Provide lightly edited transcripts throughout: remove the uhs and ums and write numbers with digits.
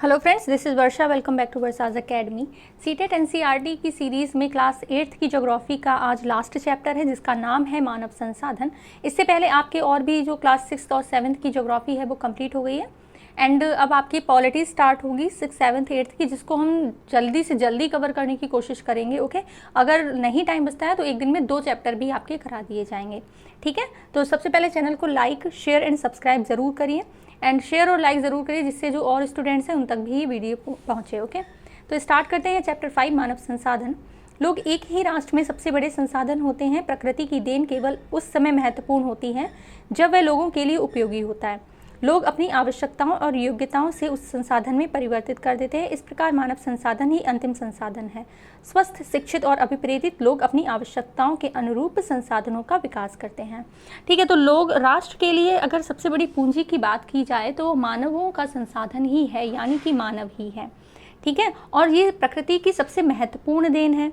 Hello friends, this is Varsha. Welcome back to Varsha's academy. CTET NCERT की series में class 8th की geography का आज लास्ट चैप्टर है जिसका नाम है मानव संसाधन। इससे पहले आपके और भी जो क्लास 6th और 7th की ज्योग्राफी है वो कंप्लीट हो गई है एंड अब आपकी पॉलिटी स्टार्ट होगी 6th 7th 8th की, जिसको हम जल्दी से जल्दी कवर करने की कोशिश करेंगे। ओके, अगर नहीं टाइम बचता है तो एक दिन में 2 चैप्टर भी आपके करा दिए जाएंगे। ठीक है, तो सबसे पहले चैनल को लाइक, शेयर एंड सब्सक्राइब ज़रूर करिए एंड शेयर और लाइक ज़रूर करिए जिससे जो और स्टूडेंट्स हैं उन तक भी वीडियो पहुँचे। ओके, तो स्टार्ट करते हैं चैप्टर 5 मानव संसाधन। लोग एक ही राष्ट्र में सबसे बड़े संसाधन होते हैं। प्रकृति की देन केवल उस समय महत्वपूर्ण होती है जब वह लोगों के लिए उपयोगी होता है। लोग अपनी आवश्यकताओं और योग्यताओं से उस संसाधन में परिवर्तित कर देते हैं। इस प्रकार मानव संसाधन ही अंतिम संसाधन है। स्वस्थ, शिक्षित और अभिप्रेरित लोग अपनी आवश्यकताओं के अनुरूप संसाधनों का विकास करते हैं। ठीक है, तो लोग राष्ट्र के लिए अगर सबसे बड़ी पूंजी की बात की जाए तो मानवों का संसाधन ही है, यानी कि मानव ही है। ठीक है, और ये प्रकृति की सबसे महत्वपूर्ण देन है।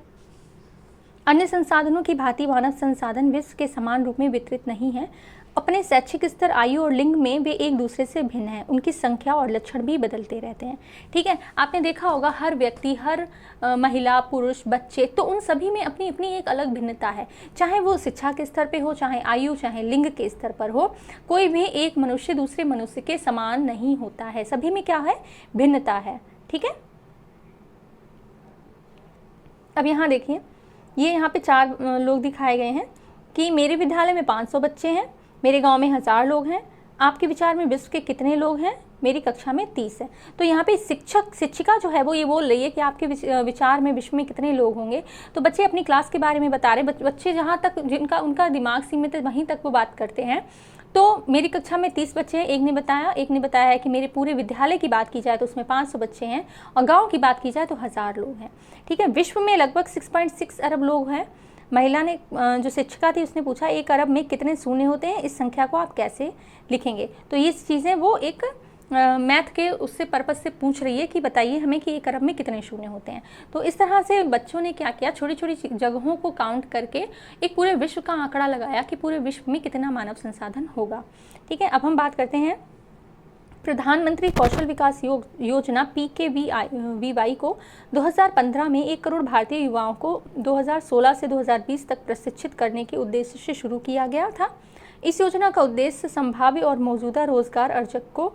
अन्य संसाधनों की भांति मानव संसाधन विश्व के समान रूप में वितरित नहीं है। अपने शैक्षिक स्तर, आयु और लिंग में वे एक दूसरे से भिन्न हैं। उनकी संख्या और लक्षण भी बदलते रहते हैं। ठीक है, आपने देखा होगा हर व्यक्ति, हर महिला, पुरुष, बच्चे, तो उन सभी में अपनी अपनी एक अलग भिन्नता है। चाहे वो शिक्षा के स्तर पे हो, चाहे आयु, चाहे लिंग के स्तर पर हो, कोई भी एक मनुष्य दूसरे मनुष्य के समान नहीं होता है। सभी में क्या है? भिन्नता है। ठीक है, अब यहाँ देखिए, ये यहाँ पे 4 लोग दिखाए गए हैं कि मेरे विद्यालय में 500 बच्चे हैं, मेरे गांव में 1000 लोग हैं। आपके विचार में विश्व के कितने लोग हैं? मेरी कक्षा में 30 है। तो यहाँ पे शिक्षिका जो है वो ये बोल रही है कि आपके विचार में विश्व में कितने लोग होंगे। तो बच्चे अपनी क्लास के बारे में बता रहे हैं। बच्चे जहाँ तक उनका दिमाग सीमित है वहीं तक वो बात करते हैं। तो मेरी कक्षा में 30 बच्चे हैं, एक ने बताया है कि मेरे पूरे विद्यालय की बात की जाए तो उसमें 500 बच्चे हैं और गांव की बात की जाए तो 1000 लोग हैं। ठीक है, विश्व में लगभग 6.6 अरब लोग हैं। महिला ने, जो शिक्षिका थी, उसने पूछा 1 अरब में कितने शून्य होते हैं, इस संख्या को आप कैसे लिखेंगे। तो ये चीज़ें वो एक मैथ के उससे पर्पज से पूछ रही है कि बताइए हमें कि 1 अरब में कितने शून्य होते हैं। तो इस तरह से बच्चों ने क्या किया, छोटी छोटी जगहों को काउंट करके एक पूरे विश्व का आंकड़ा लगाया कि पूरे विश्व में कितना मानव संसाधन होगा। ठीक है, अब हम बात करते हैं प्रधानमंत्री कौशल विकास योजना PKVY को 2015 में 1 करोड़ भारतीय युवाओं को 2016 से 2020 तक प्रशिक्षित करने के उद्देश्य से शुरू किया गया था। इस योजना का उद्देश्य संभाव्य और मौजूदा रोजगार अर्जक को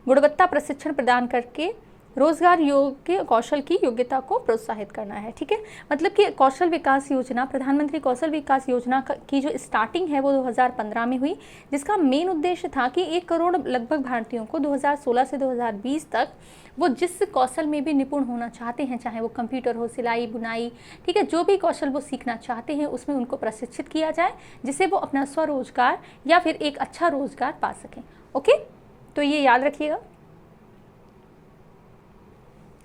गुणवत्ता प्रशिक्षण प्रदान करके रोजगार योग्य कौशल की योग्यता को प्रोत्साहित करना है। ठीक है, मतलब कि कौशल विकास योजना, प्रधानमंत्री कौशल विकास योजना की जो स्टार्टिंग है वो 2015 में हुई, जिसका मेन उद्देश्य था कि 1 करोड़ लगभग भारतीयों को 2016 से 2020 तक वो जिस कौशल में भी निपुण होना चाहते हैं, चाहे वो कंप्यूटर हो, सिलाई, बुनाई, ठीक है, जो भी कौशल वो सीखना चाहते हैं उसमें उनको प्रशिक्षित किया जाए जिससे वो अपना स्वरोजगार या फिर एक अच्छा रोजगार पा सकें। ओके, तो ये याद रखिएगा।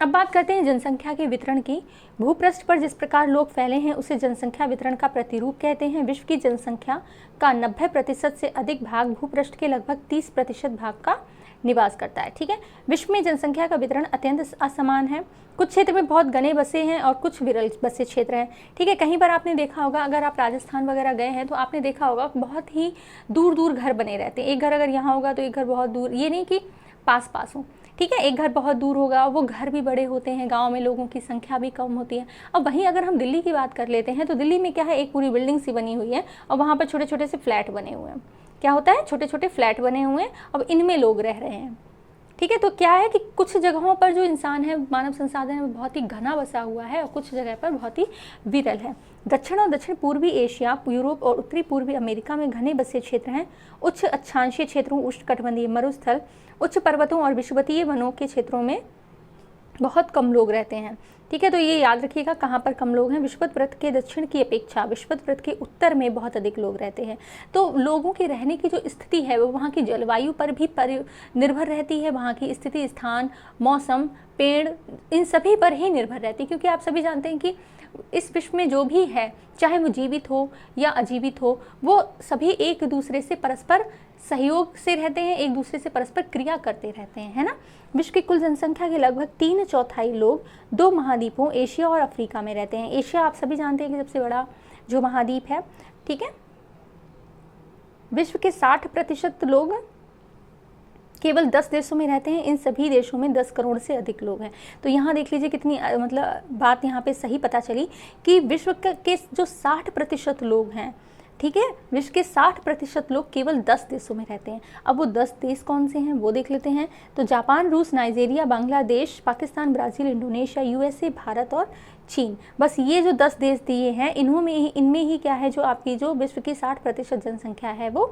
अब बात करते हैं जनसंख्या के वितरण की। भूपृष्ठ पर जिस प्रकार लोग फैले हैं उसे जनसंख्या वितरण का प्रतिरूप कहते हैं। विश्व की जनसंख्या का 90% से अधिक भाग भूपृष्ठ के लगभग 30% भाग का निवास करता है। ठीक है, विश्व में जनसंख्या का वितरण अत्यंत असमान है। कुछ क्षेत्र में बहुत घने बसे हैं और कुछ विरल बसे क्षेत्र हैं। ठीक है, कहीं पर आपने देखा होगा, अगर आप राजस्थान वगैरह गए हैं तो आपने देखा होगा बहुत ही दूर दूर घर बने रहते हैं। एक घर अगर यहाँ होगा तो एक घर बहुत दूर, ये नहीं कि पास पास हो। ठीक है, एक घर बहुत दूर होगा, वो घर भी बड़े होते हैं, गांव में लोगों की संख्या भी कम होती है। अब वहीं अगर हम दिल्ली की बात कर लेते हैं तो दिल्ली में क्या है, एक पूरी बिल्डिंग सी बनी हुई है और वहाँ पर छोटे छोटे से फ्लैट बने हुए हैं। क्या होता है, छोटे छोटे फ्लैट बने हुए हैं, अब इनमें लोग रह रहे हैं। ठीक है, तो क्या है कि कुछ जगहों पर जो इंसान है, मानव संसाधन है, बहुत ही घना बसा हुआ है और कुछ जगह पर बहुत ही विरल है। दक्षिण और दक्षिण पूर्वी एशिया, यूरोप और उत्तरी पूर्वी अमेरिका में घने बसे क्षेत्र हैं। उच्च अक्षांशीय क्षेत्रों, उष्णकटिबंधीय मरुस्थल, उच्च पर्वतों और विषुवतीय वनों के क्षेत्रों में बहुत कम लोग रहते हैं। ठीक है, तो ये याद रखिएगा कहाँ पर कम लोग हैं। विषुवत वृत्त के दक्षिण की अपेक्षा विषुवत वृत्त के उत्तर में बहुत अधिक लोग रहते हैं। तो लोगों के रहने की जो स्थिति है वो वहाँ की जलवायु पर भी निर्भर रहती है। वहाँ की स्थिति, स्थान, मौसम, पेड़, इन सभी पर ही निर्भर रहती है, क्योंकि आप सभी जानते हैं कि इस विश्व में जो भी है, चाहे वो जीवित हो या अजीवित हो, वो सभी एक दूसरे से परस्पर सहयोग से रहते हैं, एक दूसरे से परस्पर क्रिया करते रहते हैं, है ना। विश्व की कुल जनसंख्या के लगभग 3/4 लोग 2 महाद्वीपों एशिया और अफ्रीका में रहते हैं। एशिया आप सभी जानते हैं कि सबसे बड़ा जो महाद्वीप है। ठीक है, विश्व के 60% लोग केवल 10 देशों में रहते हैं। इन सभी देशों में 10 करोड़ से अधिक लोग हैं। तो यहाँ देख लीजिए कितनी मतलब बात यहाँ पे सही पता चली कि विश्व के जो 60% लोग हैं, ठीक है, विश्व के 60% लोग केवल 10 देशों में रहते हैं। अब वो 10 देश कौन से हैं वो देख लेते हैं। तो जापान, रूस, Nigeria, Bangladesh, Pakistan, Brazil, Indonesia, USA, Bharat और चीन। बस ये जो 10 देश दिए हैं इनमें ही क्या है, जो आपकी जो विश्व की 60% जनसंख्या है वो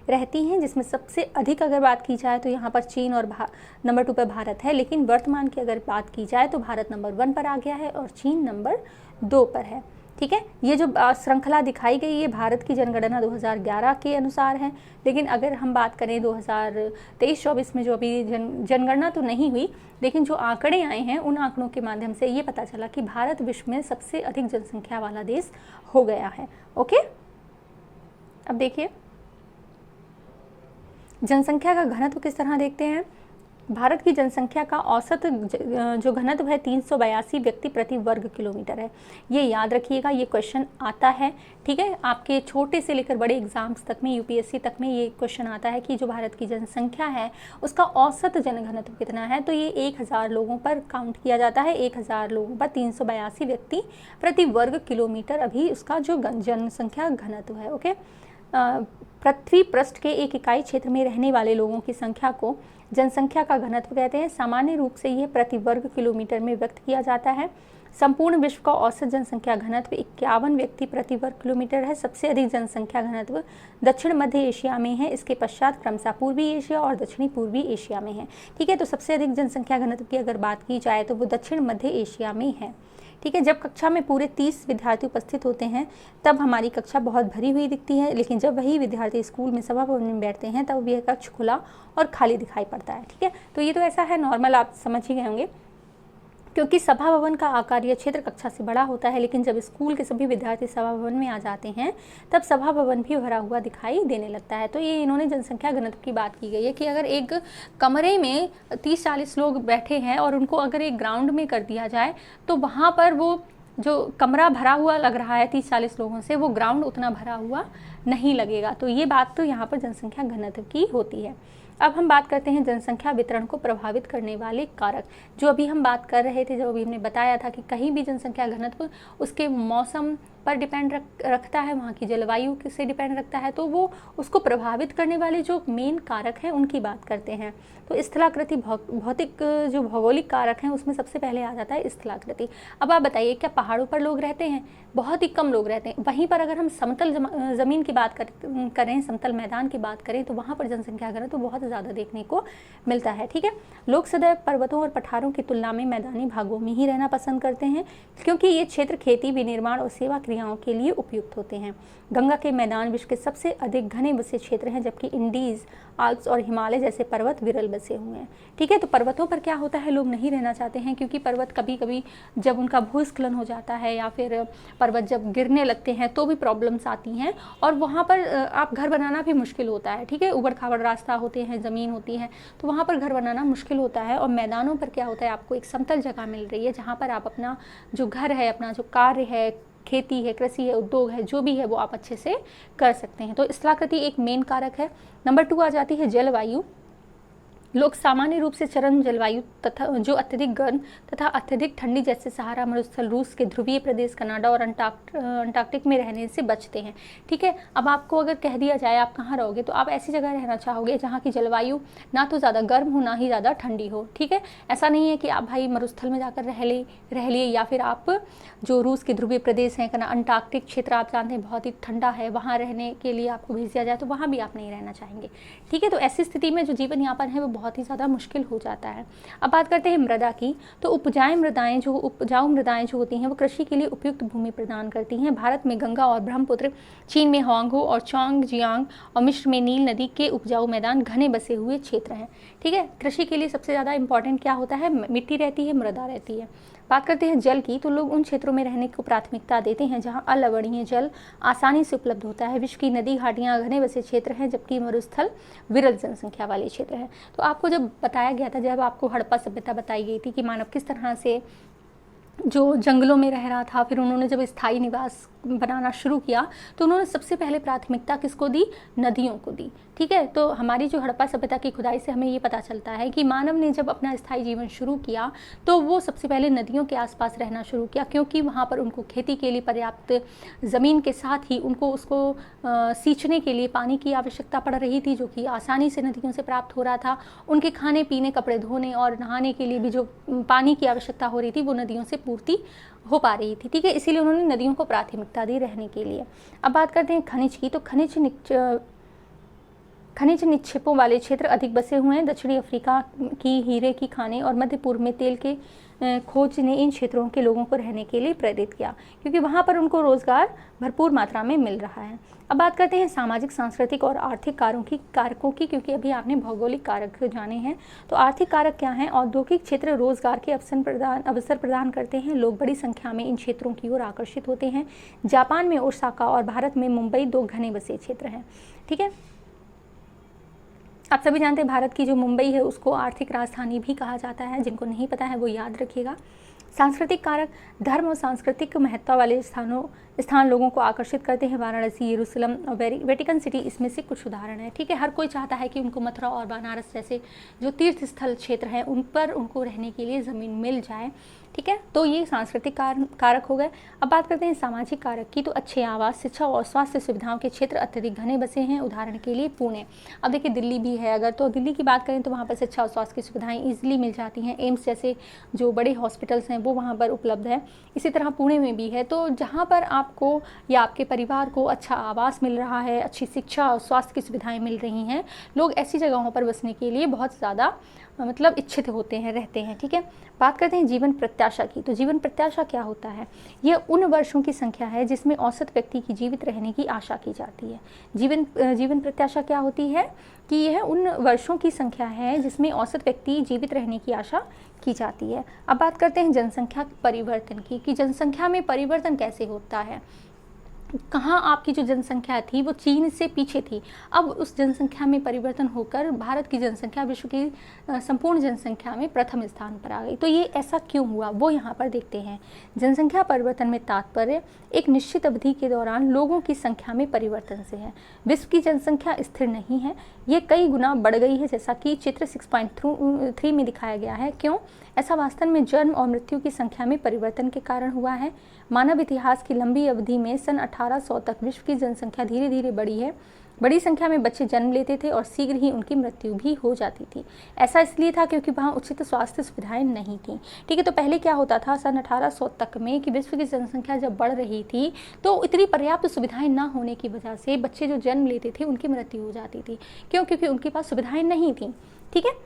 रहती हैं, जिसमें सबसे अधिक अगर बात की जाए तो यहाँ पर चीन और नंबर 2 पर भारत है। लेकिन वर्तमान की अगर बात की जाए तो भारत नंबर 1 पर आ गया है और चीन नंबर 2 पर है। ठीक है, ये जो श्रृंखला दिखाई गई है भारत की जनगणना 2011 के अनुसार है। लेकिन अगर हम बात करें 2023-24 में जो अभी जनगणना तो नहीं हुई, लेकिन जो आंकड़े आए हैं उन आंकड़ों के माध्यम से ये पता चला कि भारत विश्व में सबसे अधिक जनसंख्या वाला देश हो गया है। ओके, अब देखिए जनसंख्या का घनत्व किस तरह देखते हैं। भारत की जनसंख्या का औसत जो घनत्व है 382 व्यक्ति प्रति वर्ग किलोमीटर है। ये याद रखिएगा, ये क्वेश्चन आता है। ठीक है, आपके छोटे से लेकर बड़े एग्जाम्स तक में, यूपीएससी तक में ये क्वेश्चन आता है कि जो भारत की जनसंख्या है उसका औसत जनघनत्व कितना है। तो ये 1000 लोगों पर काउंट किया जाता है। 1000 लोगों पर 382 व्यक्ति प्रति वर्ग किलोमीटर अभी उसका जो जनसंख्या घनत्व है। ओके, पृथ्वी पृष्ठ के एक इकाई क्षेत्र में रहने वाले लोगों की संख्या को जनसंख्या का घनत्व कहते हैं। सामान्य रूप से यह प्रति वर्ग किलोमीटर में व्यक्त किया जाता है। संपूर्ण विश्व का औसत जनसंख्या घनत्व 51 व्यक्ति प्रति वर्ग किलोमीटर है। सबसे अधिक जनसंख्या घनत्व दक्षिण मध्य एशिया में है। इसके पश्चात क्रमशः पूर्वी एशिया और दक्षिणी पूर्वी एशिया में है। ठीक है, तो सबसे अधिक जनसंख्या घनत्व की अगर बात की जाए तो वो दक्षिण मध्य एशिया में है। ठीक है, जब कक्षा में पूरे 30 विद्यार्थी उपस्थित होते हैं तब हमारी कक्षा बहुत भरी हुई दिखती है। लेकिन जब वही विद्यार्थी स्कूल में सभा भवन में बैठते हैं तब यह कक्ष खुला और खाली दिखाई पड़ता है। ठीक है, तो ये तो ऐसा है, नॉर्मल, आप समझ ही गए होंगे, क्योंकि सभा भवन का आकार या क्षेत्र कक्षा से बड़ा होता है। लेकिन जब स्कूल के सभी विद्यार्थी सभा भवन में आ जाते हैं तब सभा भवन भी भरा हुआ दिखाई देने लगता है। तो ये इन्होंने जनसंख्या घनत्व की बात की गई है कि अगर एक कमरे में 30-40 लोग बैठे हैं और उनको अगर एक ग्राउंड में कर दिया जाए तो वहाँ पर वो जो कमरा भरा हुआ लग रहा है 30-40 लोगों से, वो ग्राउंड उतना भरा हुआ नहीं लगेगा। तो ये बात तो यहाँ पर जनसंख्या घनत्व की होती है। अब हम बात करते हैं जनसंख्या वितरण को प्रभावित करने वाले कारक। जो अभी हम बात कर रहे थे, जो अभी हमने बताया था कि कहीं भी जनसंख्या घनत्व उसके मौसम पर डिपेंड रखता है, वहाँ की जलवायु से डिपेंड रखता है, तो वो उसको प्रभावित करने वाले जो मेन कारक हैं उनकी बात करते हैं। तो स्थलाकृति भौतिक जो भौगोलिक कारक हैं उसमें सबसे पहले आ जाता है स्थलाकृति। अब आप बताइए, क्या पहाड़ों पर लोग रहते हैं? बहुत ही कम लोग रहते हैं। वहीं पर अगर हम समतल ज़मीन की बात करें, समतल मैदान की बात करें, तो वहाँ पर जनसंख्या घनत्व तो बहुत ज़्यादा देखने को मिलता है। ठीक है, लोग सदैव पर्वतों और पठारों की तुलना में मैदानी भागों में ही रहना पसंद करते हैं, क्योंकि ये क्षेत्र खेती, विनिर्माण और सेवा क्रियाओं के लिए उपयुक्त होते हैं। गंगा के मैदान विश्व के सबसे अधिक घने बसे क्षेत्र हैं, जबकि इंडीज़, आल्प्स और हिमालय जैसे पर्वत विरल बसे हुए हैं। ठीक है, तो पर्वतों पर क्या होता है, लोग नहीं रहना चाहते हैं, क्योंकि पर्वत कभी कभी जब उनका भूस्खलन हो जाता है या फिर पर्वत जब गिरने लगते हैं तो भी प्रॉब्लम्स आती हैं और वहाँ पर आप घर बनाना भी मुश्किल होता है। ठीक है, उबड़ खाबड़ रास्ता होते हैं, ज़मीन होती है, तो वहाँ पर घर बनाना मुश्किल होता है। और मैदानों पर क्या होता है, आपको एक समतल जगह मिल रही है जहाँ पर आप अपना जो घर है, अपना जो कार्य है, खेती है, कृषि है, उद्योग है, जो भी है वो आप अच्छे से कर सकते हैं। तो स्थलाकृति एक मेन कारक है। नंबर 2 आ जाती है जलवायु। लोग सामान्य रूप से चरम जलवायु तथा जो अत्यधिक गर्म तथा अत्यधिक ठंडी, जैसे सहारा मरुस्थल, रूस के ध्रुवीय प्रदेश, कनाडा और अंटार्कटिक में रहने से बचते हैं। ठीक है, अब आपको अगर कह दिया जाए आप कहाँ रहोगे, तो आप ऐसी जगह रहना चाहोगे जहाँ की जलवायु ना तो ज़्यादा गर्म हो ना ही ज़्यादा ठंडी हो। ठीक है, ऐसा नहीं है कि आप भाई मरुस्थल में जाकर रह लिए या फिर आप जो रूस के ध्रुवीय प्रदेश हैं, अंटार्कटिक क्षेत्र आप जानते हैं बहुत ही ठंडा है, वहाँ रहने के लिए आपको भेज दिया जाए तो वहाँ भी आप नहीं रहना चाहेंगे। ठीक है, तो ऐसी स्थिति में जो जीवन यापन है वो बहुत ही ज़्यादा मुश्किल हो जाता है। अब बात करते हैं मृदा की। तो उपजाऊ मृदाएं जो होती हैं वो कृषि के लिए उपयुक्त भूमि प्रदान करती हैं। भारत में गंगा और ब्रह्मपुत्र, चीन में होंगहो और चोंगजियांग और मिस्र में नील नदी के उपजाऊ मैदान घने बसे हुए क्षेत्र हैं। ठीक है, कृषि के लिए सबसे ज़्यादा इंपॉर्टेंट क्या होता है, मिट्टी रहती है, मृदा रहती है। बात करते हैं जल की, तो लोग उन क्षेत्रों में रहने को प्राथमिकता देते हैं जहां अलवणीय जल आसानी से उपलब्ध होता है। विश्व की नदी घाटियां घने बसे क्षेत्र हैं, जबकि मरुस्थल विरल जनसंख्या वाले क्षेत्र हैं। तो आपको जब बताया गया था, जब आपको हड़प्पा सभ्यता बताई गई थी कि मानव किस तरह से जो जंगलों में रह रहा था, फिर उन्होंने जब स्थायी निवास बनाना शुरू किया तो उन्होंने सबसे पहले प्राथमिकता किसको दी? नदियों को दी। ठीक है, तो हमारी जो हड़प्पा सभ्यता की खुदाई से हमें ये पता चलता है कि मानव ने जब अपना स्थायी जीवन शुरू किया तो वो सबसे पहले नदियों के आसपास रहना शुरू किया, क्योंकि वहाँ पर उनको खेती के लिए पर्याप्त ज़मीन के साथ ही उनको उसको सींचने के लिए पानी की आवश्यकता पड़ रही थी, जो कि आसानी से नदियों से प्राप्त हो रहा था। उनके खाने पीने, कपड़े धोने और नहाने के लिए भी जो पानी की आवश्यकता हो रही थी वो नदियों से पूर्ति हो पा रही थी। ठीक है, इसीलिए उन्होंने नदियों को प्राथमिकता दी रहने के लिए। अब बात करते हैं खनिज की, तो खनिज निक्षेपों वाले क्षेत्र अधिक बसे हुए हैं। दक्षिणी अफ्रीका की हीरे की खानें और मध्य पूर्व में तेल के खोज ने इन क्षेत्रों के लोगों को रहने के लिए प्रेरित किया, क्योंकि वहाँ पर उनको रोजगार भरपूर मात्रा में मिल रहा है। अब बात करते हैं सामाजिक, सांस्कृतिक और आर्थिक कारकों की, क्योंकि अभी आपने भौगोलिक कारक जाने हैं। तो आर्थिक कारक क्या हैं? औद्योगिक क्षेत्र रोजगार के अवसर प्रदान करते हैं। लोग बड़ी संख्या में इन क्षेत्रों की ओर आकर्षित होते हैं। जापान में ओसाका और भारत में मुंबई 2 घने बसे क्षेत्र हैं। ठीक है, आप सभी जानते हैं भारत की जो मुंबई है उसको आर्थिक राजधानी भी कहा जाता है। जिनको नहीं पता है वो याद रखिएगा। सांस्कृतिक कारक, धर्म और सांस्कृतिक महत्ता वाले स्थान लोगों को आकर्षित करते हैं। वाराणसी, यरूशलेम और वेटिकन सिटी इसमें से कुछ उदाहरण है। ठीक है, हर कोई चाहता है कि उनको मथुरा और बनारस जैसे जो तीर्थ स्थल क्षेत्र हैं उन पर उनको रहने के लिए ज़मीन मिल जाए। ठीक है, तो ये सांस्कृतिक कारक हो गए। अब बात करते हैं सामाजिक कारक की, तो अच्छे आवास, शिक्षा और स्वास्थ्य सुविधाओं के क्षेत्र अत्यधिक घने बसे हैं। उदाहरण के लिए पुणे, अब देखिए दिल्ली भी है, अगर तो दिल्ली की बात करें तो वहाँ पर शिक्षा और स्वास्थ्य की सुविधाएं ईजिली मिल जाती हैं। एम्स जैसे जो बड़े हॉस्पिटल्स हैं वो वहाँ पर उपलब्ध है। इसी तरह पुणे में भी है। तो जहाँ पर आपको या आपके परिवार को अच्छा आवास मिल रहा है, अच्छी शिक्षा और स्वास्थ्य की सुविधाएं मिल रही हैं, लोग ऐसी जगहों पर बसने के लिए बहुत ज़्यादा मतलब इच्छित होते हैं, रहते हैं। ठीक है, बात करते हैं जीवन प्रत्याशा की, तो जीवन प्रत्याशा क्या होता है? यह उन वर्षों की संख्या है जिसमें औसत व्यक्ति की जीवित रहने की आशा की जाती है। जीवन प्रत्याशा क्या होती है? कि यह उन वर्षों की संख्या है जिसमें औसत व्यक्ति जीवित रहने की आशा की जाती है। अब बात करते हैं जनसंख्या परिवर्तन की, कि जनसंख्या में परिवर्तन कैसे होता है। कहाँ आपकी जो जनसंख्या थी वो चीन से पीछे थी, अब उस जनसंख्या में परिवर्तन होकर भारत की जनसंख्या विश्व की संपूर्ण जनसंख्या में प्रथम स्थान पर आ गई। तो ये ऐसा क्यों हुआ वो यहाँ पर देखते हैं। जनसंख्या परिवर्तन में तात्पर्य एक निश्चित अवधि के दौरान लोगों की संख्या में परिवर्तन से है। विश्व की जनसंख्या स्थिर नहीं है, ये कई गुना बढ़ गई है, जैसा कि चित्र 6.3 में दिखाया गया है। क्यों? ऐसा वास्तव में जन्म और मृत्यु की संख्या में परिवर्तन के कारण हुआ है। मानव इतिहास की लंबी अवधि में सन 1800 तक विश्व की जनसंख्या धीरे धीरे बढ़ी है। बड़ी संख्या में बच्चे जन्म लेते थे और शीघ्र ही उनकी मृत्यु भी हो जाती थी। ऐसा इसलिए था क्योंकि वहाँ उचित स्वास्थ्य सुविधाएं नहीं थी। ठीक है, तो पहले क्या होता था सन 1800 तक में कि विश्व की जनसंख्या जब बढ़ रही थी तो इतनी पर्याप्त सुविधाएं ना होने की वजह से बच्चे जो जन्म लेते थे उनकी मृत्यु हो जाती थी। क्यों? क्योंकि उनके पास सुविधाएं नहीं थी। ठीक है,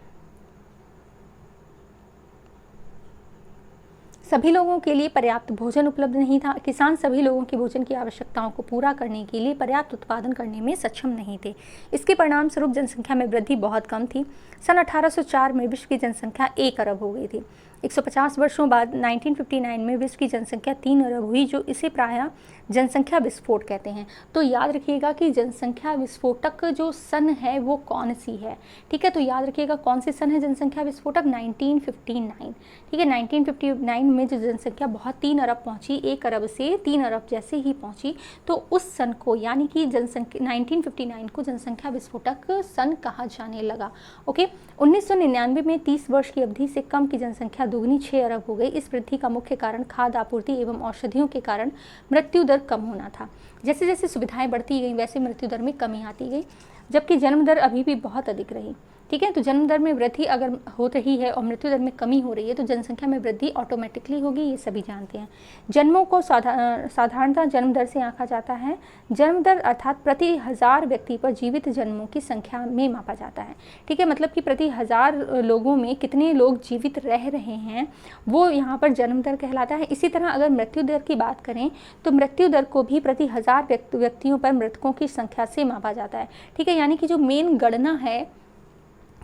सभी लोगों के लिए पर्याप्त भोजन उपलब्ध नहीं था। किसान सभी लोगों की भोजन की आवश्यकताओं को पूरा करने के लिए पर्याप्त उत्पादन करने में सक्षम नहीं थे। इसके परिणाम स्वरूप जनसंख्या में वृद्धि बहुत कम थी। सन 1804 में विश्व की जनसंख्या 1 अरब हो गई थी। 150 वर्षों बाद 1959 में विश्व की जनसंख्या 3 अरब हुई, जो इसे प्रायः जनसंख्या विस्फोट कहते हैं। तो याद रखिएगा कि जनसंख्या विस्फोटक जो सन है वो कौन सी है। ठीक है, तो याद रखिएगा कौन सी सन है जनसंख्या विस्फोटक? 1959। ठीक है, 1959 में जो जनसंख्या बहुत 3 अरब पहुंची, 1 अरब से 3 अरब जैसे ही पहुंची, तो उस सन को यानी कि जनसंख्या 1959 को जनसंख्या विस्फोटक सन कहा जाने लगा। ओके, 1999 में 30 वर्ष की अवधि से कम की जनसंख्या दुगनी 6 अरब हो गई। इस वृद्धि का मुख्य कारण खाद्य आपूर्ति एवं औषधियों के कारण मृत्यु दर कम होना था। जैसे जैसे सुविधाएं बढ़ती गई वैसे मृत्यु दर में कमी आती गई, जबकि जन्म दर अभी भी बहुत अधिक रही। ठीक है, तो जन्म दर में वृद्धि अगर हो रही है और मृत्यु दर में कमी हो रही है तो जनसंख्या में वृद्धि ऑटोमेटिकली होगी, ये सभी जानते हैं। जन्मों को साधारणतः जन्म दर से आंका जाता है। जन्म दर अर्थात प्रति 1000 व्यक्ति पर जीवित जन्मों की संख्या में मापा जाता है। ठीक है, मतलब कि प्रति 1000 लोगों में कितने लोग जीवित रह रहे हैं वो यहाँ पर जन्म दर कहलाता है। इसी तरह अगर मृत्यु दर की बात करें तो मृत्यु दर को भी प्रति 1000 व्यक्तियों पर मृतकों की संख्या से मापा जाता है। ठीक है, यानी कि जो मेन गणना है,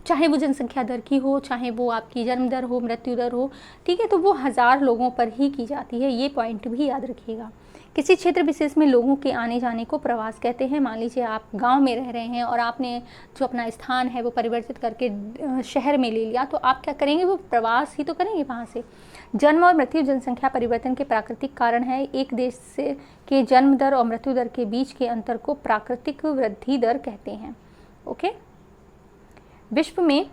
चाहे वो जनसंख्या दर की हो, चाहे वो आपकी जन्म दर हो, मृत्यु दर हो, ठीक है, तो वो 1000 लोगों पर ही की जाती है। ये पॉइंट भी याद रखिएगा किसी क्षेत्र विशेष में लोगों के आने जाने को प्रवास कहते हैं। मान लीजिए आप गांव में रह रहे हैं और आपने जो अपना स्थान है वो परिवर्तित करके शहर में ले लिया, तो आप क्या करेंगे, वो प्रवास ही तो करेंगे वहाँ से। जन्म और मृत्यु जनसंख्या परिवर्तन के प्राकृतिक कारण है। एक देश से के जन्म दर और मृत्यु दर के बीच के अंतर को प्राकृतिक वृद्धि दर कहते हैं। ओके, विश्व में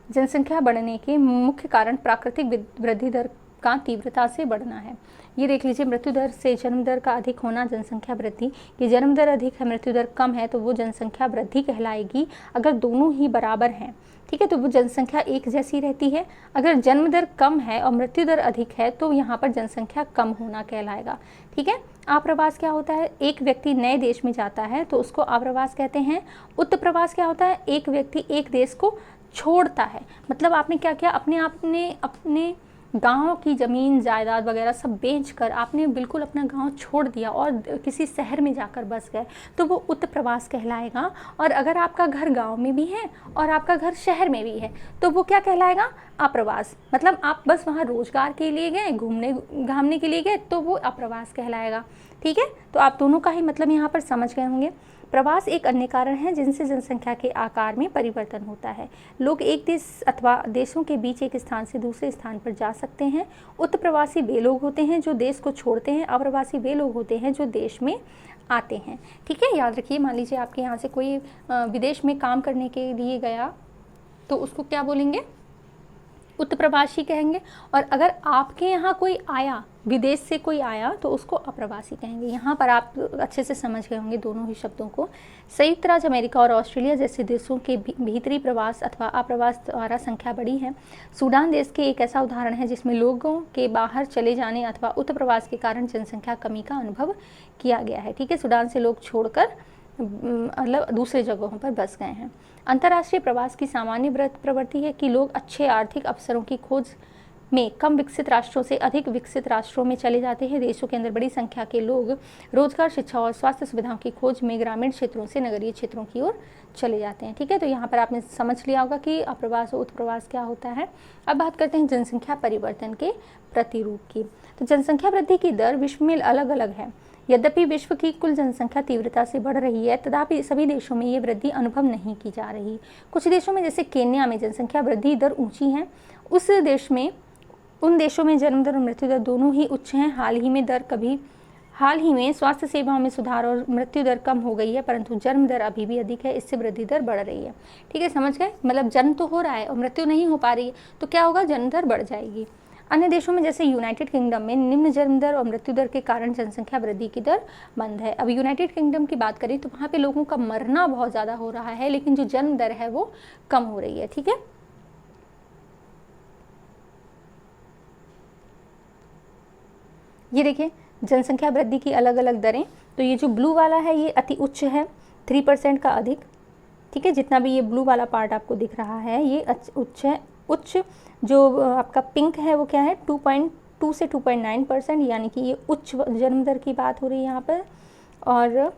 जनसंख्या बढ़ने के मुख्य कारण प्राकृतिक वृद्धि दर का तीव्रता से बढ़ना है। ये देख लीजिए, मृत्यु दर से जन्म दर का अधिक होना जनसंख्या वृद्धि। ये जन्म दर अधिक है, मृत्यु दर कम है, तो वो जनसंख्या वृद्धि कहलाएगी। अगर दोनों ही बराबर हैं, ठीक है, तो वो जनसंख्या एक जैसी रहती है। अगर जन्म दर कम है और मृत्यु दर अधिक है तो यहाँ पर जनसंख्या कम होना कहलाएगा। ठीक है, आप्रवास क्या होता है, एक व्यक्ति नए देश में जाता है तो उसको आप्रवास कहते हैं। उत्प्रवास क्या होता है, एक व्यक्ति एक देश को छोड़ता है। मतलब आपने क्या किया, अपने गांव की ज़मीन जायदाद वगैरह सब बेचकर आपने बिल्कुल अपना गांव छोड़ दिया और किसी शहर में जाकर बस गए, तो वो उत्प्रवास कहलाएगा। और अगर आपका घर गांव में भी है और आपका घर शहर में भी है तो वो क्या कहलाएगा, आप्रवास। मतलब आप बस वहाँ रोजगार के लिए गए, घूमने घामने के लिए गए, तो वो आप्रवास कहलाएगा। ठीक है, तो आप दोनों का ही मतलब यहाँ पर समझ गए होंगे। प्रवास एक अन्य कारण है जिनसे जनसंख्या के आकार में परिवर्तन होता है। लोग एक देश अथवा देशों के बीच एक स्थान से दूसरे स्थान पर जा सकते हैं। उत्प्रवासी वे लोग होते हैं जो देश को छोड़ते हैं, अप्रवासी वे लोग होते हैं जो देश में आते हैं। ठीक है, याद रखिए, मान लीजिए आपके यहाँ से कोई विदेश में काम करने के लिए गया तो उसको क्या बोलेंगे, उत्प्रवासी कहेंगे। और अगर आपके यहाँ कोई आया, विदेश से कोई आया, तो उसको अप्रवासी कहेंगे। यहाँ पर आप अच्छे से समझ गए होंगे दोनों ही शब्दों को। संयुक्त राज्य अमेरिका और ऑस्ट्रेलिया जैसे देशों के भीतरी प्रवास अथवा अप्रवास द्वारा संख्या बढ़ी है। सूडान देश के एक ऐसा उदाहरण है जिसमें लोगों के बाहर चले जाने अथवा उत्प्रवास के कारण जनसंख्या कमी का अनुभव किया गया है। ठीक है, सूडान से लोग छोड़कर मतलब दूसरे जगहों पर बस गए हैं। अंतर्राष्ट्रीय प्रवास की सामान्य प्रवृत्ति है कि लोग अच्छे आर्थिक अवसरों की खोज में कम विकसित राष्ट्रों से अधिक विकसित राष्ट्रों में चले जाते हैं। देशों के अंदर बड़ी संख्या के लोग रोजगार, शिक्षा और स्वास्थ्य सुविधाओं की खोज में ग्रामीण क्षेत्रों से नगरीय क्षेत्रों की ओर चले जाते हैं। ठीक है, तो यहाँ पर आपने समझ लिया होगा कि अप्रवास और उत्प्रवास क्या होता है। अब बात करते हैं जनसंख्या परिवर्तन के प्रतिरूप की। तो जनसंख्या वृद्धि की दर विश्व में अलग अलग है। यद्यपि विश्व की कुल जनसंख्या तीव्रता से बढ़ रही है, तथापि सभी देशों में ये वृद्धि अनुभव नहीं की जा रही। कुछ देशों में जैसे केन्या में जनसंख्या वृद्धि दर ऊंची है। उन देशों में जन्म दर और मृत्यु दर दोनों ही उच्च हैं। हाल ही में स्वास्थ्य सेवाओं में सुधार और मृत्यु दर कम हो गई है, परंतु जन्म दर अभी भी अधिक है, इससे वृद्धि दर बढ़ रही है। ठीक है, समझ गए, मतलब जन्म तो हो रहा है और मृत्यु नहीं हो पा रही है, तो क्या होगा, जन्म दर बढ़ जाएगी। अन्य देशों में जैसे यूनाइटेड किंगडम में निम्न जन्म दर और मृत्यु दर के कारण जनसंख्या वृद्धि की दर मंद है। अब यूनाइटेड किंगडम की बात करें तो वहाँ पे लोगों का मरना बहुत ज़्यादा हो रहा है, लेकिन जो जन्म दर है वो कम हो रही है। ठीक है, ये देखिए जनसंख्या वृद्धि की अलग अलग दरें। तो ये जो ब्लू वाला है ये अति उच्च है, 3% का अधिक। ठीक है, जितना भी ये ब्लू वाला पार्ट आपको दिख रहा है ये उच्च है। उच्च जो आपका पिंक है वो क्या है, 2.2 से 2.9%, यानी कि ये उच्च जन्म दर की बात हो रही है यहाँ पर। और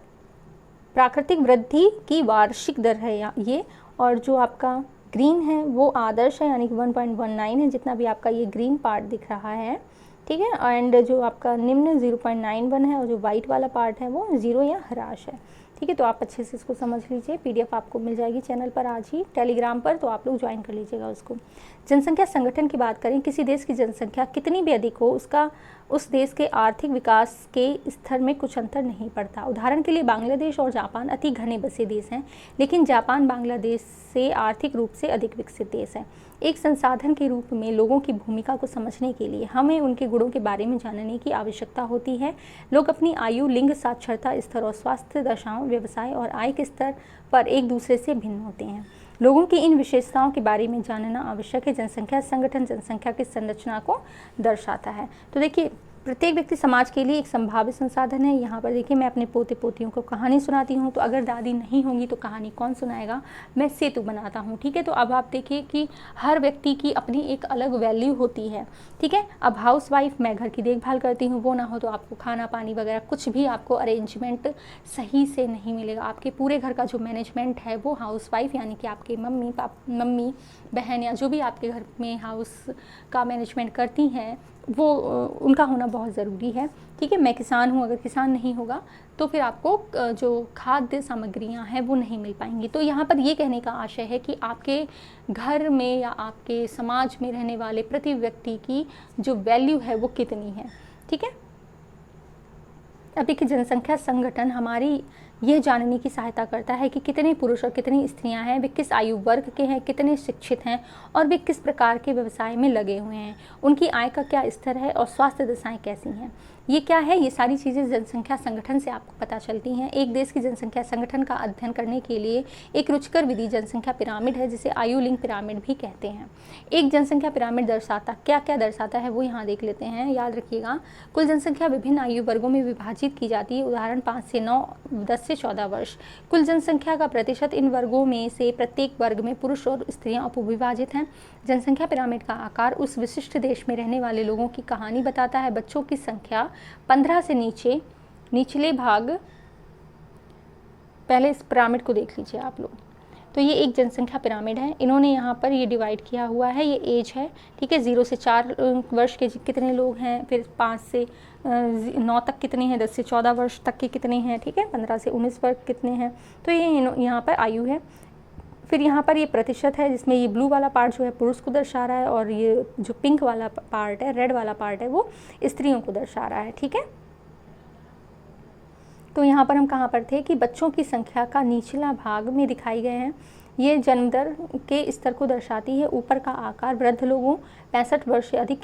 प्राकृतिक वृद्धि की वार्षिक दर है ये। और जो आपका ग्रीन है वो आदर्श है, यानी कि 1.19 है, जितना भी आपका ये ग्रीन पार्ट दिख रहा है। ठीक है, एंड जो आपका निम्न 0.91 है और जो वाइट वाला पार्ट है वो 0 या ह्रास है। ठीक है, तो आप अच्छे से इसको समझ लीजिए। PDF आपको मिल जाएगी चैनल पर आज ही, टेलीग्राम पर, तो आप लोग ज्वाइन कर लीजिएगा उसको। जनसंख्या संगठन की बात करें, किसी देश की जनसंख्या कितनी भी अधिक हो उसका उस देश के आर्थिक विकास के स्तर में कुछ अंतर नहीं पड़ता। उदाहरण के लिए बांग्लादेश और जापान अति घने बसे देश हैं, लेकिन जापान बांग्लादेश से आर्थिक रूप से अधिक विकसित देश है। एक संसाधन के रूप में लोगों की भूमिका को समझने के लिए हमें उनके गुणों के बारे में जानने की आवश्यकता होती है। लोग अपनी आयु, लिंग, साक्षरता स्तर और स्वास्थ्य दशाओं, व्यवसाय और आय के स्तर पर एक दूसरे से भिन्न होते हैं। लोगों की इन विशेषताओं के बारे में जानना आवश्यक है। जनसंख्या संगठन जनसंख्या की संरचना को दर्शाता है। तो देखिए, प्रत्येक व्यक्ति समाज के लिए एक संभावित संसाधन है। यहाँ पर देखिए, मैं अपने पोते पोतियों को कहानी सुनाती हूँ, तो अगर दादी नहीं होंगी तो कहानी कौन सुनाएगा, मैं सेतु बनाता हूँ। ठीक है, तो अब आप देखिए कि हर व्यक्ति की अपनी एक अलग वैल्यू होती है। ठीक है, अब हाउसवाइफ, मैं घर की देखभाल करती हूँ, वो ना हो तो आपको खाना पानी वगैरह कुछ भी आपको अरेंजमेंट सही से नहीं मिलेगा। आपके पूरे घर का जो मैनेजमेंट है वो हाउसवाइफ, यानी कि आपके मम्मी बहन या जो भी आपके घर में हाउस का मैनेजमेंट करती हैं वो उनका होना बहुत ज़रूरी है। ठीक है, मैं किसान हूँ, अगर किसान नहीं होगा तो फिर आपको जो खाद्य सामग्रियाँ हैं वो नहीं मिल पाएंगी। तो यहाँ पर ये कहने का आशय है कि आपके घर में या आपके समाज में रहने वाले प्रति व्यक्ति की जो वैल्यू है वो कितनी है। ठीक है, अब देखिए जनसंख्या संगठन हमारी यह जानने की सहायता करता है कि कितने पुरुष और कितनी स्त्रियां हैं, वे किस आयु वर्ग के हैं, कितने शिक्षित हैं और वे किस प्रकार के व्यवसाय में लगे हुए हैं, उनकी आय का क्या स्तर है और स्वास्थ्य दशाएं कैसी हैं। ये क्या है, ये सारी चीज़ें जनसंख्या संगठन से आपको पता चलती हैं। एक देश की जनसंख्या संगठन का अध्ययन करने के लिए एक रुचिकर विधि जनसंख्या पिरामिड है, जिसे आयु लिंग पिरामिड भी कहते हैं। एक जनसंख्या पिरामिड दर्शाता क्या क्या दर्शाता है वो यहाँ देख लेते हैं। याद रखिएगा, कुल जनसंख्या विभिन्न आयु वर्गों में विभाजित की जाती है। उदाहरण 5 से 9, 10 से 14 वर्ष। कुल जनसंख्या का प्रतिशत, इन वर्गों में से प्रत्येक वर्ग में पुरुष और स्त्रियां उपविभाजित हैं। जनसंख्या पिरामिड का आकार उस विशिष्ट देश में रहने वाले लोगों की कहानी बताता है। बच्चों की संख्या 15 से निचले भाग, पहले इस पिरामिड को देख लीजिए आप लोग। तो ये एक जनसंख्या पिरामिड है, इन्होंने यहाँ पर ये डिवाइड किया हुआ है। ये एज है, ठीक है, 0 से 4 वर्ष के कितने लोग हैं, फिर 5 से 9 तक कितने हैं, 10 से 14 वर्ष तक के कितने हैं, ठीक है, 15 से 19 वर्ष कितने हैं। तो ये यहाँ पर आयु है। फिर यहाँ पर ये प्रतिशत है, जिसमें ये ब्लू वाला पार्ट जो है पुरुष को दर्शा रहा है और ये जो पिंक वाला पार्ट है, रेड वाला पार्ट है, वो स्त्रियों को दर्शा रहा है। ठीक है, तो यहाँ पर हम कहाँ पर थे कि बच्चों की संख्या का निचला भाग में दिखाई गए हैं। ये जन्म दर के स्तर को दर्शाती है। ऊपर का आकार वृद्ध लोगों 65 वर्ष से अधिक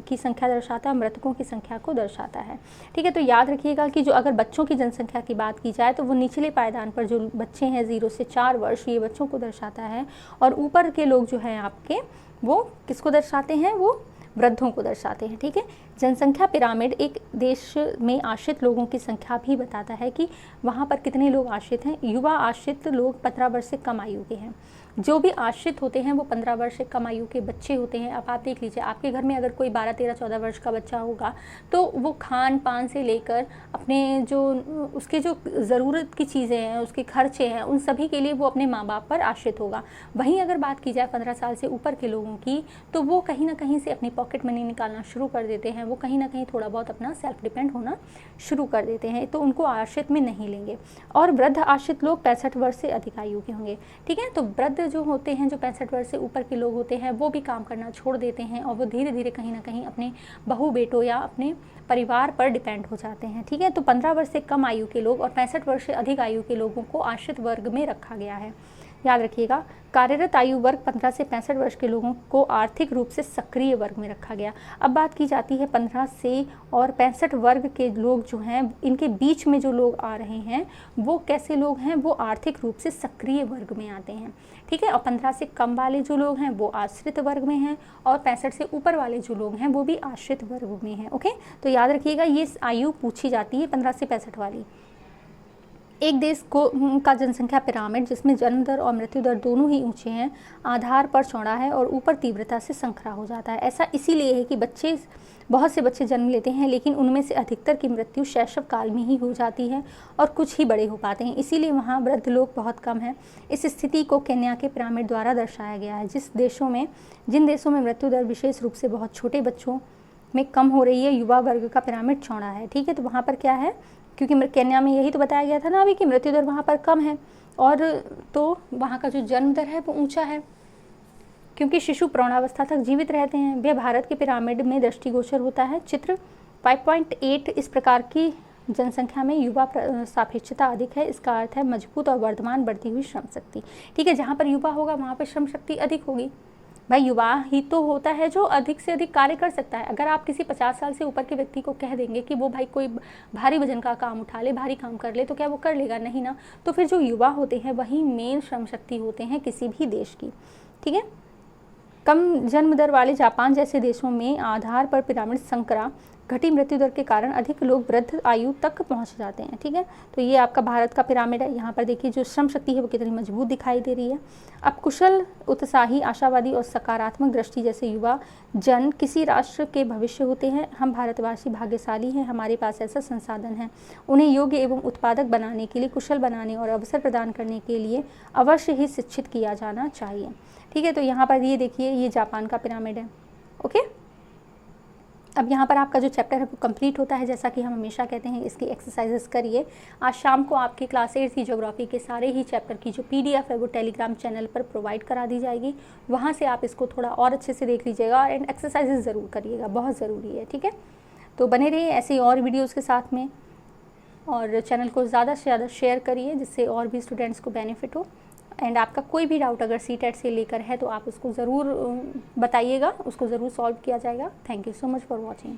की संख्या दर्शाता है, मृतकों की संख्या को दर्शाता है। ठीक है, तो याद रखिएगा कि जो अगर बच्चों की जनसंख्या की बात की जाए तो वो निचले पायदान पर जो बच्चे हैं 0 से 4 वर्ष, ये बच्चों को दर्शाता है, और ऊपर के लोग जो हैं आपके वो किसको दर्शाते हैं, वो वृद्धों को दर्शाते हैं। ठीक है, जनसंख्या पिरामिड एक देश में आश्रित लोगों की संख्या भी बताता है कि वहाँ पर कितने लोग आश्रित हैं। युवा आश्रित लोग 15 वर्ष से कम आयु के हैं। जो भी आश्रित होते हैं वो 15 वर्ष से कम आयु के बच्चे होते हैं। अब आप देख लीजिए, आपके घर में अगर कोई 12, 13, 14 वर्ष का बच्चा होगा तो वो खान पान से लेकर अपने जो उसके जो ज़रूरत की चीज़ें हैं, उसके खर्चे हैं, उन सभी के लिए वो अपने माँ बाप पर आश्रित होगा। वहीं अगर बात की जाए 15 साल से ऊपर के लोगों की, तो वो कहीं ना कहीं से अपनी पॉकेट मनी निकालना शुरू कर देते हैं। वो कहीं ना कहीं थोड़ा बहुत अपना सेल्फ डिपेंड होना शुरू कर देते हैं, तो उनको आश्रित में नहीं लेंगे। और वृद्ध आश्रित लोग 65 वर्ष से अधिक आयु के होंगे। ठीक है, तो वृद्ध जो होते हैं, जो 65 वर्ष से ऊपर के लोग होते हैं, वो भी काम करना छोड़ देते हैं और वो धीरे धीरे कहीं ना कहीं अपने बहू बेटों या अपने परिवार पर डिपेंड हो जाते हैं। ठीक है, तो 15 वर्ष से कम आयु के लोग और 65 वर्ष से अधिक आयु के लोगों को आश्रित वर्ग में रखा गया है। याद रखिएगा, कार्यरत आयु वर्ग 15 से 65 वर्ष के लोगों को आर्थिक रूप से सक्रिय वर्ग में रखा गया। अब बात की जाती है 15 से और 65 वर्ग के लोग जो हैं, इनके बीच में जो लोग आ रहे हैं वो कैसे लोग हैं, वो आर्थिक रूप से सक्रिय वर्ग में आते हैं। ठीक है, और 15 से कम वाले जो लोग हैं वो आश्रित वर्ग में हैं, और 65 से ऊपर वाले जो लोग हैं वो भी आश्रित वर्ग में हैं। ओके, तो याद रखिएगा ये आयु पूछी जाती है 15 से 65 वाली। एक देश का जनसंख्या पिरामिड, जिसमें जन्म दर और मृत्यु दर दोनों ही ऊंचे हैं, आधार पर चौड़ा है और ऊपर तीव्रता से संकरा हो जाता है। ऐसा इसीलिए है कि बहुत से बच्चे जन्म लेते हैं, लेकिन उनमें से अधिकतर की मृत्यु शैशव काल में ही हो जाती है और कुछ ही बड़े हो पाते हैं। इसीलिए वहाँ वृद्ध लोग बहुत कम हैं। इस स्थिति को केन्या के पिरामिड द्वारा दर्शाया गया है। जिन देशों में मृत्यु दर विशेष रूप से बहुत छोटे बच्चों में कम हो रही है, युवा वर्ग का पिरामिड चौड़ा है। ठीक है, तो वहाँ पर क्या है, क्योंकि केन्या में यही तो बताया गया था ना अभी कि मृत्यु दर वहाँ पर कम है, और तो वहाँ का जो जन्म दर है वो ऊंचा है, क्योंकि शिशु प्रौढ़ावस्था तक जीवित रहते हैं। वह भारत के पिरामिड में दृष्टिगोचर होता है। चित्र 5.8 इस प्रकार की जनसंख्या में युवा सापेक्षता अधिक है। इसका अर्थ है मजबूत और वर्तमान बढ़ती हुई श्रम शक्ति। ठीक है, जहाँ पर युवा होगा वहाँ पर श्रम शक्ति अधिक होगी। भाई युवा ही तो होता है जो अधिक से अधिक कार्य कर सकता है। अगर आप किसी 50 साल से ऊपर के व्यक्ति को कह देंगे कि वो भाई कोई भारी वजन का काम उठा ले, भारी काम कर ले, तो क्या वो कर लेगा? नहीं ना। तो फिर जो युवा होते हैं वही मेन श्रम शक्ति होते हैं किसी भी देश की। ठीक है, कम जन्म दर वाले जापान जैसे देशों में आधार पर पिरामिड संकरा, घटी मृत्यु दर के कारण अधिक लोग वृद्ध आयु तक पहुंच जाते हैं। ठीक है, तो ये आपका भारत का पिरामिड है। यहाँ पर देखिए जो श्रम शक्ति है वो कितनी मजबूत दिखाई दे रही है। अब कुशल, उत्साही, आशावादी और सकारात्मक दृष्टि जैसे युवा जन किसी राष्ट्र के भविष्य होते हैं। हम भारतवासी भाग्यशाली हैं, हमारे पास ऐसा संसाधन है। उन्हें योग्य एवं उत्पादक बनाने के लिए, कुशल बनाने और अवसर प्रदान करने के लिए अवश्य ही शिक्षित किया जाना चाहिए। ठीक है, तो यहाँ पर ये देखिए, ये जापान का पिरामिड है। ओके, अब यहाँ पर आपका जो चैप्टर है वो कंप्लीट होता है। जैसा कि हम हमेशा कहते हैं, इसकी एक्सरसाइजेस करिए। आज शाम को आपकी क्लास 8 की ज्योग्राफी के सारे ही चैप्टर की जो PDF है वो टेलीग्राम चैनल पर प्रोवाइड करा दी जाएगी। वहाँ से आप इसको थोड़ा और अच्छे से देख लीजिएगा एंड एक्सरसाइजेस ज़रूर करिएगा, बहुत ज़रूरी है, ठीक है। तो बने रहिए ऐसे ही और वीडियोज़ के साथ में, और चैनल को ज़्यादा से ज़्यादा शेयर करिए जिससे और भी स्टूडेंट्स को बेनिफिट हो। एंड आपका कोई भी डाउट अगर CTET से लेकर है तो आप उसको ज़रूर बताइएगा, उसको ज़रूर सॉल्व किया जाएगा। Thank you so much for watching.